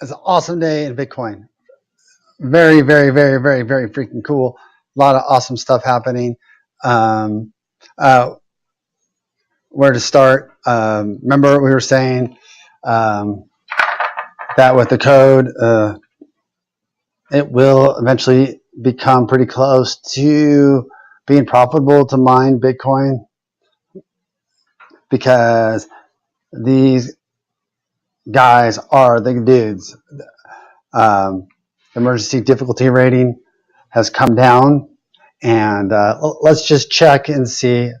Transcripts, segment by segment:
It's an awesome day in Bitcoin. Very, very, very, very, very freaking cool. A lot of awesome stuff happening. Um, uh, where to start? Remember we were saying um, that with the code, it will eventually become pretty close to being profitable to mine Bitcoin because these guys are the dudes. Emergency difficulty rating has come down, and let's just check and see,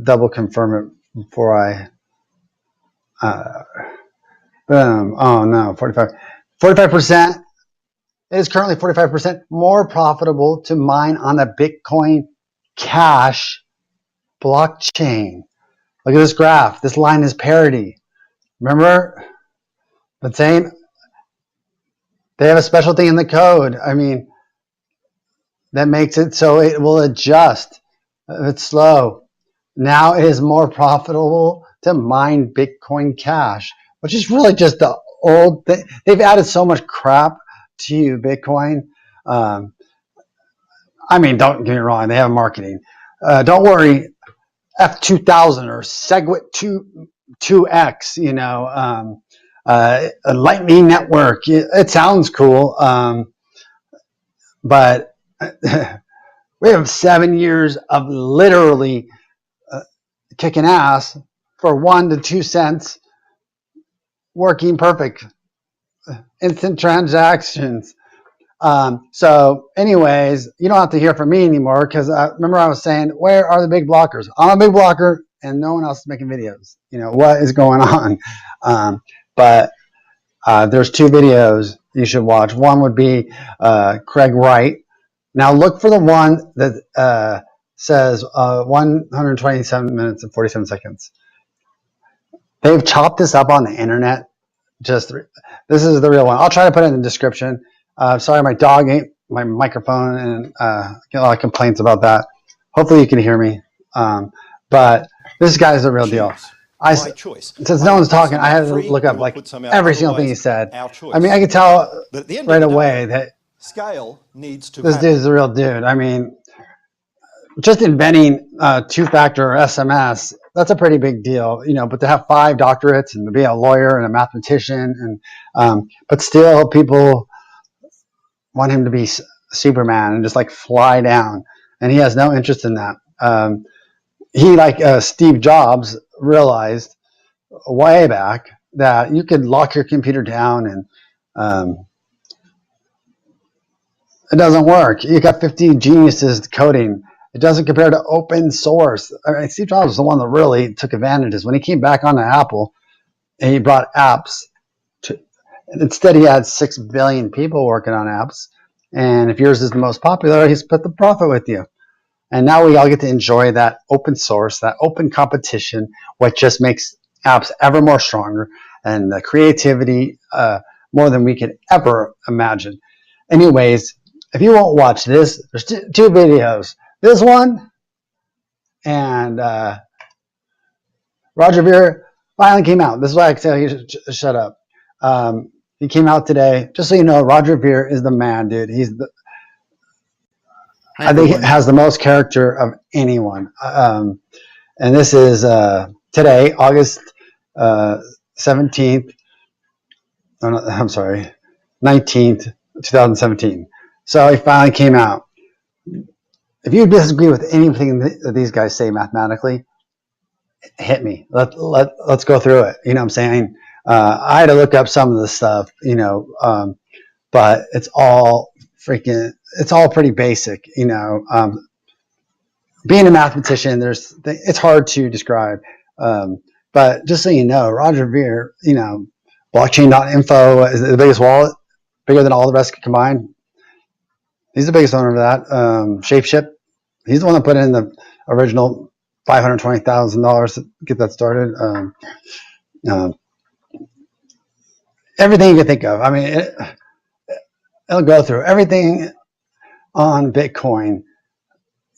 double confirm it before I. Boom! Oh no, 45%. It is currently 45% more profitable to mine on a Bitcoin Cash blockchain. Look at this graph. This line is parity. Remember, but saying they have a special thing in the code. I mean, that makes it so it will adjust if it's slow. Now it is more profitable to mine Bitcoin Cash, which is really just the old thing. They've added so much crap to Bitcoin. Um, I mean, don't get me wrong, they have marketing. Don't worry, F2000 or Segwit 2X, a Lightning Network. It sounds cool, but we have 7 years of literally kicking ass for 1 to 2 cents, working perfect, instant transactions. So anyways, you don't have to hear from me anymore because remember I was saying, where are the big blockers? I'm a big blocker and no one else is making videos. What is going on? But there's 2 videos you should watch. One would be Craig Wright. Now look for the one that says 127 minutes and 47 seconds. They've chopped this up on the internet. This is the real one. I'll try to put it in the description. Sorry, my dog ate my microphone and get a lot of complaints about that. Hopefully you can hear me. But this guy's the real deal. Since no one's talking, I had to look up like every single thing he said. I mean, I could tell right away that this dude's the real dude. I mean, just inventing two-factor SMS, that's a pretty big deal, but to have 5 doctorates and to be a lawyer and a mathematician, but still people want him to be Superman and just like fly down, and he has no interest in that. He, like Steve Jobs, realized way back that you could lock your computer down and it doesn't work. You got 50 geniuses coding. It doesn't compare to open source. I mean, Steve Jobs was the one that really took advantages. When he came back onto Apple, and he brought apps instead he had 6 billion people working on apps. And if yours is the most popular, he split the profit with you. And now we all get to enjoy that open source, that open competition, which just makes apps ever more stronger and the creativity more than we could ever imagine. Anyways, if you won't watch this, there's 2 videos. This one and Roger Ver finally came out. This is why I tell you to shut up. He came out today. Just so you know, Roger Ver is the man, dude. I think he has the most character of anyone. And this is today, August 17th. I'm sorry, 19th, 2017. So he finally came out. If you disagree with anything that these guys say mathematically, hit me. Let's go through it. You know what I'm saying? I had to look up some of the stuff, but it's all pretty basic, being a mathematician, it's hard to describe. But just so you know, Roger Ver, blockchain.info is the biggest wallet, bigger than all the rest combined. He's the biggest owner of that. Shapeship, he's the one that put in the original $520,000 to get that started. Everything you can think of. I mean, it'll go through everything on Bitcoin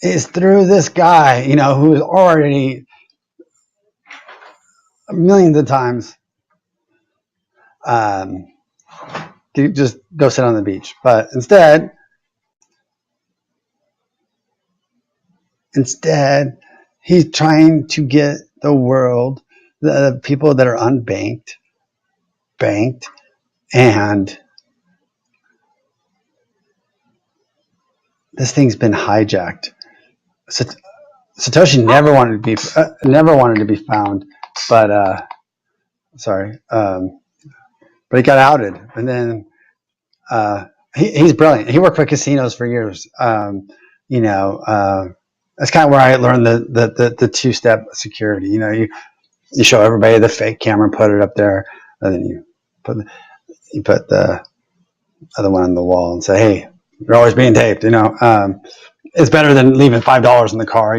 is through this guy, who's already millions of times to just go sit on the beach. But instead, he's trying to get the world, the people that are unbanked, banked, and this thing's been hijacked. Satoshi never wanted to be found, but but he got outed, and then he's brilliant. He worked for casinos for years. That's kind of where I learned the two-step security. You show everybody the fake camera, put it up there, and then you put the other one on the wall and say, "Hey, you're always being taped." It's better than leaving $5 in the car.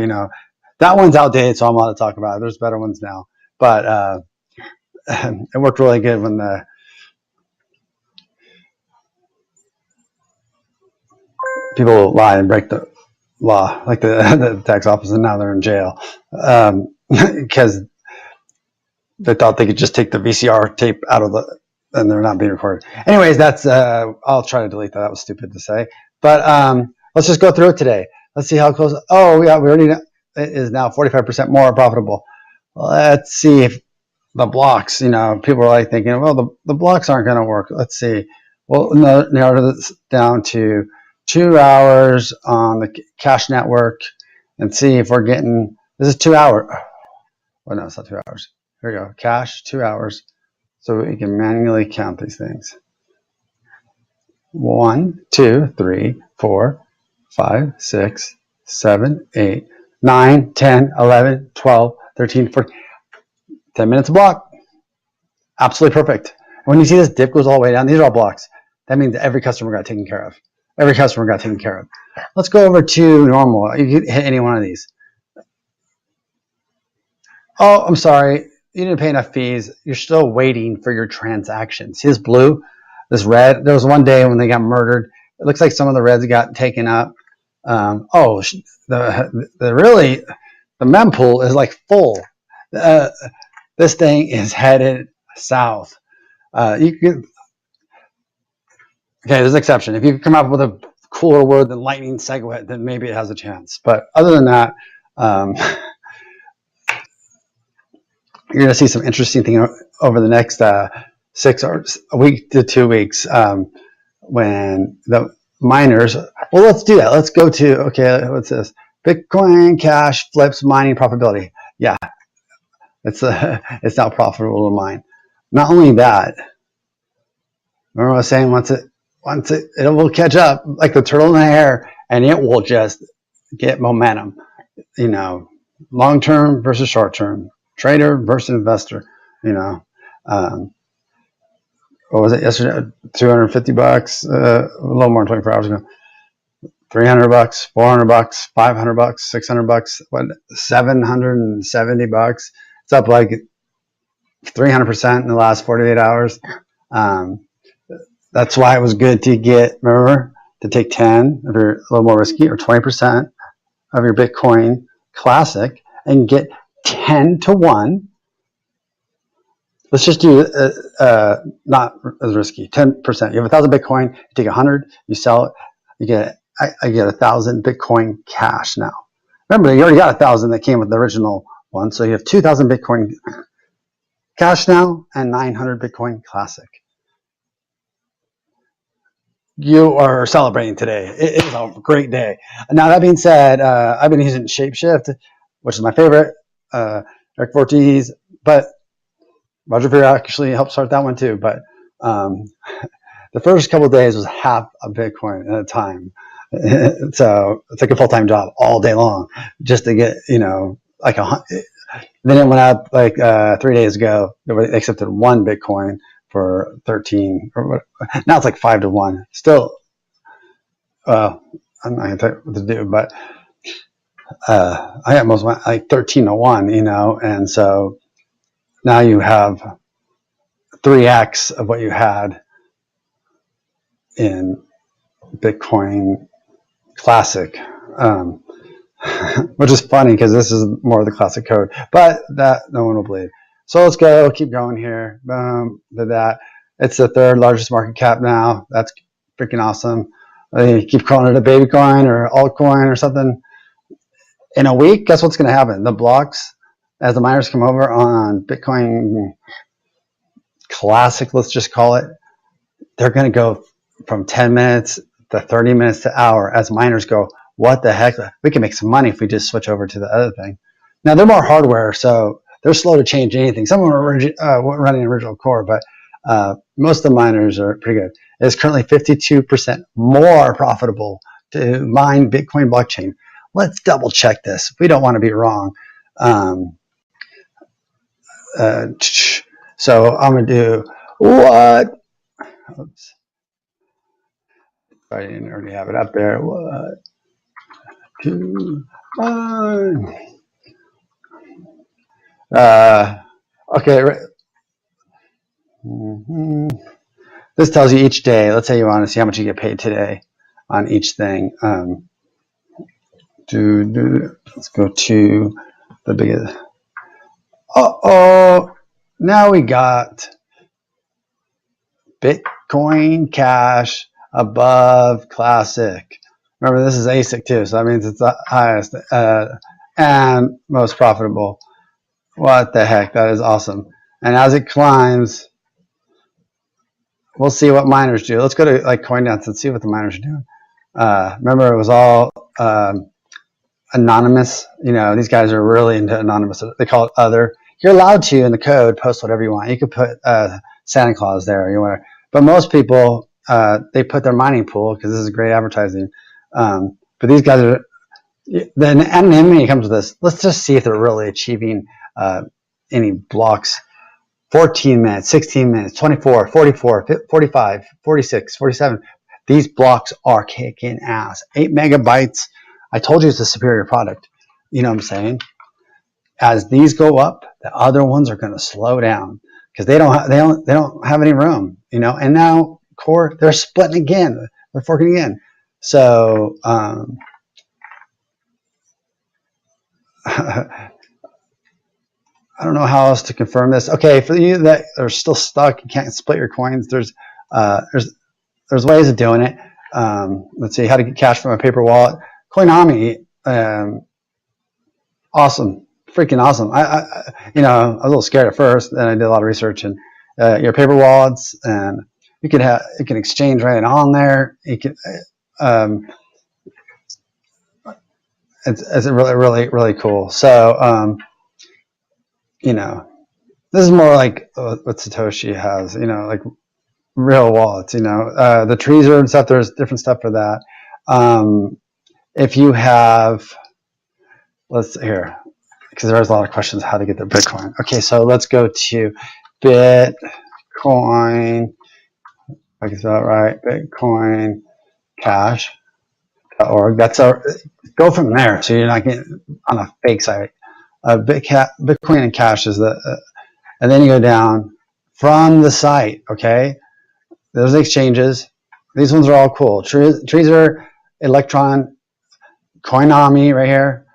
That one's outdated, so I'm allowed to talk about it. There's better ones now, but it worked really good when the people lie and break the law, like the tax office, and now they're in jail because they thought they could just take the VCR tape out of and they're not being recorded. Anyways, that's I'll try to delete that. That was stupid to say, but let's just go through it today. Let's see how close. Oh yeah, we already know it is now 45% more profitable. Let's see if the blocks. People are like thinking, well, the blocks aren't going to work. Let's see. Well, narrow this down to 2 hours on the cash network and see if we're getting. This is 2 hours. Oh no, it's not 2 hours. Here we go. Cash 2 hours. So we can manually count these things. 1, 2, 3, 4, 5, 6, 7, 8, 9, 10, 11, 12, 13, 14. 10 minutes a block. Absolutely perfect. When you see this dip goes all the way down, these are all blocks. That means every customer got taken care of. Let's go over to normal. You can hit any one of these. Oh, I'm sorry. You didn't pay enough fees. You're still waiting for your transaction. See this blue, this red? There was one day when they got murdered. It looks like some of the reds got taken up. The mempool is like full. This thing is headed south. Okay, there's an exception. If you come up with a cooler word than lightning segue, then maybe it has a chance. But other than that, you're going to see some interesting things over the next 6 or a week to 2 weeks when the miners. Well, let's do that. Let's go to, okay, what's this? Bitcoin Cash flips mining profitability. Yeah, it's not profitable to mine. Not only that, remember what I was saying, once it will catch up like the turtle in the hair, and it will just get momentum. Long term versus short term, trader versus investor. What was it yesterday? $250, a little more than 24 hours ago. $300, $400, $500, $600, what? $770. It's up like 300% in the last 48 hours. That's why it was good to take 10 if you're a little more risky, or 20% of your Bitcoin Classic and get 10 to 1. Let's just do not as risky. 10%. You have 1,000 Bitcoin. You take 100. You sell it. I get 1,000 Bitcoin cash now. Remember, you already got 1,000 that came with the original one, so you have 2,000 Bitcoin cash now and 900 Bitcoin Classic. You are celebrating today. It is a great day. Now, that being said, I've been using Shapeshift, which is my favorite. Eric Fortes, but Roger Ver actually helped start that one too. But the first couple of days was half a Bitcoin at a time. So it's like a full-time job all day long just to get, like then it went up like 3 days ago. They accepted 1 Bitcoin for 13 or what. Now it's like 5 to 1. Still, I'm not gonna tell you what to do, but I almost went like 13 to 1, and so now you have 3x of what you had in Bitcoin Classic, which is funny because this is more of the classic code, but that no one will believe. So let's go, keep going here. Boom, did that. It's the third largest market cap now. That's freaking awesome. They keep calling it a baby coin or altcoin or something. In a week, guess what's going to happen? The blocks, as the miners come over on Bitcoin Classic, let's just call it, they're going to go from 10 minutes to 30 minutes to hour as miners go, what the heck? We can make some money if we just switch over to the other thing. Now, they're more hardware, so they're slow to change anything. Some of them are running original core, but most of the miners are pretty good. It's currently 52% more profitable to mine Bitcoin blockchain. Let's double check this. We don't want to be wrong. So I'm going to do what? Oops. I didn't already have it up there. 1, 2, 1. Okay. Mm-hmm. This tells you each day. Let's say you want to see how much you get paid today on each thing. Let's go to the biggest. Now we got Bitcoin Cash above Classic. Remember, this is ASIC too, so that means it's the highest and most profitable. What the heck? That is awesome. And as it climbs, we'll see what miners do. Let's go to like CoinDance and see what the miners are doing. Remember, it was all anonymous. These guys are really into anonymous. They call it other. You're allowed to, in the code, post whatever you want. You could put Santa Claus there. You want to, but most people, they put their mining pool because this is great advertising. But these guys are, the anonymity comes with this. Let's just see if they're really achieving any blocks. 14 minutes, 16 minutes, 24, 44, 45, 46, 47. These blocks are kicking ass. 8 megabytes. I told you it's a superior product. You know what I'm saying? As these go up, the other ones are going to slow down because they don't have any room. And now Core, they're splitting again. They're forking again. So I don't know how else to confirm this. Okay, for you that are still stuck, you can't split your coins. There's ways of doing it. Let's see how to get cash from a paper wallet. Coinami, awesome, freaking awesome. I was a little scared at first, then I did a lot of research, and your paper wallets, and you can exchange right on there. You can. It's really, really, really cool. So, this is more like what Satoshi has, like real wallets, the Trezor and stuff, there's different stuff for that. If you have, let's here, because there's a lot of questions how to get their Bitcoin. Okay, so let's go to Bitcoin, if I can spell it right, Bitcoin Cash.org. Go from there, so you're not getting on a fake site. Bitcoin and Cash is and then you go down from the site, okay? Those exchanges. These ones are all cool. Trezor, Electron, Coinami right here.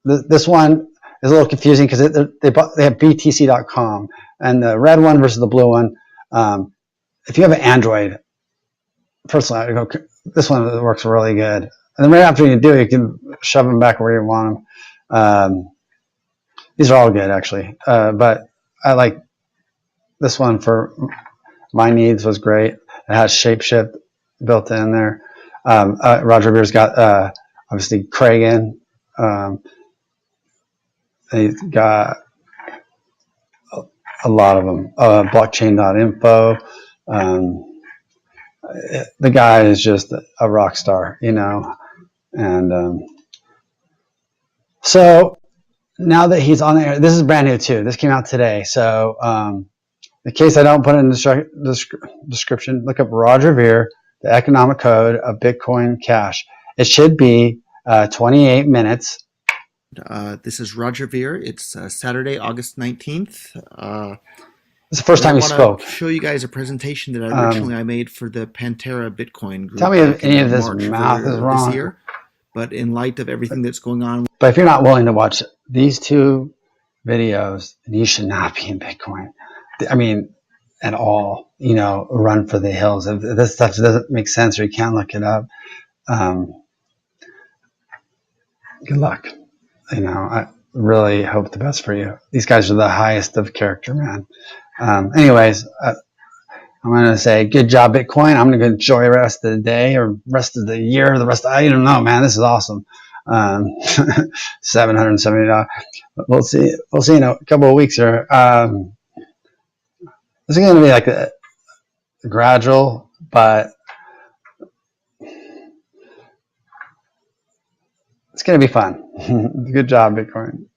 This one is a little confusing because they have BTC.com. And the red one versus the blue one. If you have an Android, personally, I go, this one works really good. And then right after you do it, you can shove them back where you want them. These are all good, actually. But I like this one for my needs was great. It has Shapeshift built in there. Roger Vere's got obviously Kragan. He's got a lot of them. Blockchain.info. The guy is just a rock star, And so now that he's on there, this is brand new too. This came out today. So in case I don't put it in the description, look up Roger Ver, the economic code of Bitcoin Cash. It should be 28 minutes. This is Roger Ver. It's Saturday, August 19th. It's the first time you spoke. I want to show you guys a presentation that originally I made for the Pantera Bitcoin group. Tell me if any of this math is wrong. This year. But in light of everything that's going on. But if you're not willing to watch these two videos, you should not be in Bitcoin. I mean, at all, run for the hills. If this stuff doesn't make sense or you can't look it up, good luck. I really hope the best for you. These guys are the highest of character, man. Anyways, I'm going to say good job, Bitcoin. I'm going to enjoy the rest of the day or rest of the year, I don't know, man. This is awesome. $770. We'll see. We'll see in a couple of weeks here. This is going to be like a gradual, but it's going to be fun. Good job, Bitcoin.